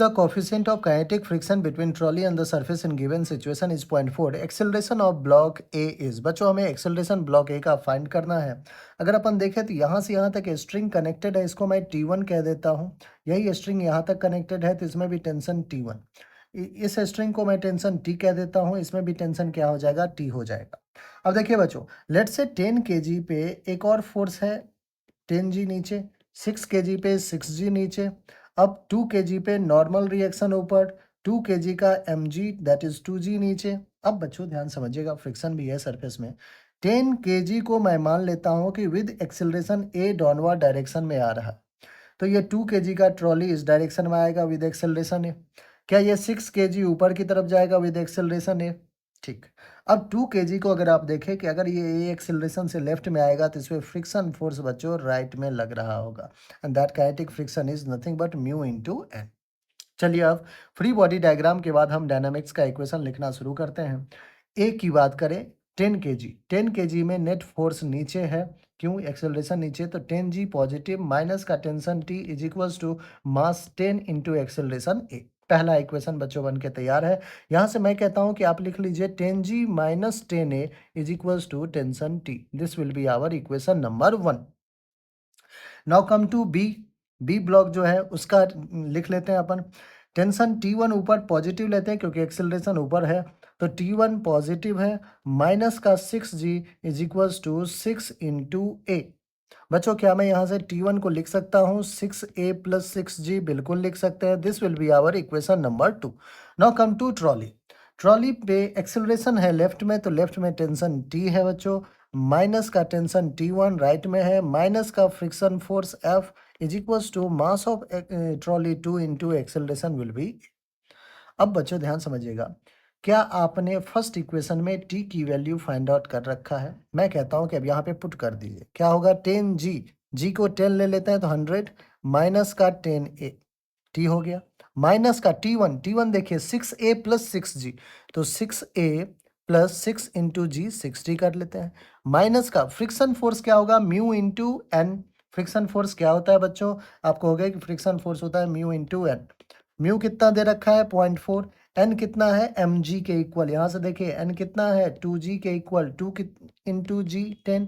The coefficient of kinetic friction between trolley and the surface in given situation is 0.4. Acceleration of block A is, बच्चों हमें acceleration block ए का find करना है। अगर अपन देखें तो यहाँ से यहाँ तक स्ट्रिंग कनेक्टेड है, इसको मैं T1 कह देता हूँ। यही स्ट्रिंग यहाँ तक कनेक्टेड है तो इसमें भी टेंशन T1। इस स्ट्रिंग को मैं टेंशन T कह देता हूँ, इसमें भी टेंशन क्या हो जाएगा, T हो जाएगा। अब देखिए बच्चों, लेट्स से 10 kg पे एक और फोर्स है 10G नीचे, 6 kg पे 6G नीचे, अब 2 kg पे नॉर्मल रिएक्शन ऊपर, 2 kg का mg दैट इज 2G नीचे। अब बच्चों ध्यान समझिएगा, फ्रिक्शन भी है सरफेस में। 10 kg को मैं मान लेता हूँ कि with acceleration A downward direction में आ रहा है, तो ये 2 kg का ट्रॉली इस डायरेक्शन में आएगा विद एक्सेलरेशन ए। क्या ये 6 kg ऊपर की तरफ जाएगा विद एक्सेलरेशन ए? ठीक। अब 2 kg को अगर आप देखें कि अगर ये एक्सेलरेशन से लेफ्ट में आएगा तो इसमें फ्रिक्शन फोर्स बच्चों राइट में लग रहा होगा, and that kinetic friction is nothing but mu into N. चलिए अब फ्री बॉडी डायग्राम के बाद हम डायनामिक्स का इक्वेशन लिखना शुरू करते हैं। ए की बात करें, 10 kg में नेट फोर्स नीचे है, क्यों, एक्सेलरेशन नीचे, तो 10G पॉजिटिव माइनस का tension T is equals to mass 10 into acceleration a. पहला इक्वेशन बच्चों बन के तैयार है। यहाँ से मैं कहता हूँ कि आप लिख लीजिए 10G minus 10A is equals to tension T। This will be our equation number 1। Now come to B. B block जो है उसका लिख लेते हैं अपन। टेंशन T1 ऊपर पॉजिटिव लेते हैं क्योंकि एक्सेलरेशन ऊपर है, तो T1 पॉजिटिव है, माइनस का 6G is equals to 6 into a. बच्चों क्या मैं यहाँ से T1 को लिख सकता हूँ 6A प्लस 6G? बिल्कुल लिख सकते हैं। This will be our equation number 2। Now come to trolley. Trolley पे एक्सेलरेशन है लेफ्ट में, तो लेफ्ट में टेंशन T है बच्चों, माइनस का टेंशन T1 राइट में है, माइनस का friction force F is equals to mass of trolley 2 into acceleration will be. अब बच्चों ध्यान समझिएगा, क्या आपने फर्स्ट इक्वेशन में T की वैल्यू फाइंड आउट कर रखा है? मैं कहता हूं कि अब यहाँ पे पुट कर दीजिए। क्या होगा, 10G, G को 10 ले लेते हैं तो 100, माइनस का 10A, T हो गया, माइनस का T1 देखिए 6A प्लस 6G, तो 6A प्लस 6 इंटू जी 60 कर लेते हैं, माइनस का फ्रिक्शन फोर्स क्या होगा, mu into N. Friction force क्या होता है बच्चों, आपको हो गया कि फ्रिक्शन फोर्स होता है म्यू इंटू एन। म्यू कितना दे रखा है, 0.4। एन कितना है, एम जी के इक्वल, यहाँ से देखिए एन कितना है, 2G के इक्वल, 2 इंटू जी 10।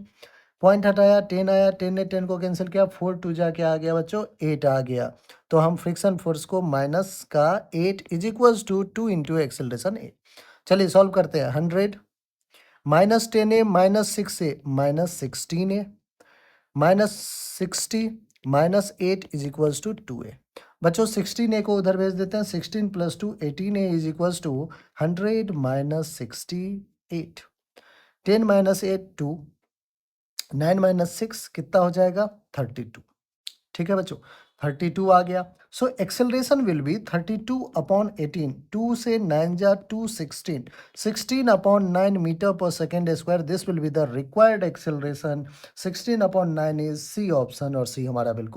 पॉइंट हटाया 10 आया, 10 ने 10 को कैंसिल किया, 4 2 जाके आ गया बच्चों 8 आ गया। तो हम फ्रिक्शन फोर्स को माइनस का 8 is equals to 2 into acceleration 8। चलिए सॉल्व करते हैं। 100 minus 10A minus 6A minus 16A minus 60 minus 8 is equals to 2A। बच्चों 16A को उधर भेज देते हैं, 16 plus 2 18A is equals to 100 minus 68। 10 minus 8 2, 9 minus 6 कितना हो जाएगा, 32। ठीक है बच्चों, 32 आ गया। So acceleration will be 32 upon 18, 2 से 9 जा 2, 16, 16 upon 9 metre per second square. This will be the required acceleration. 16 upon 9 is C option, और सी हमारा बिल्कुल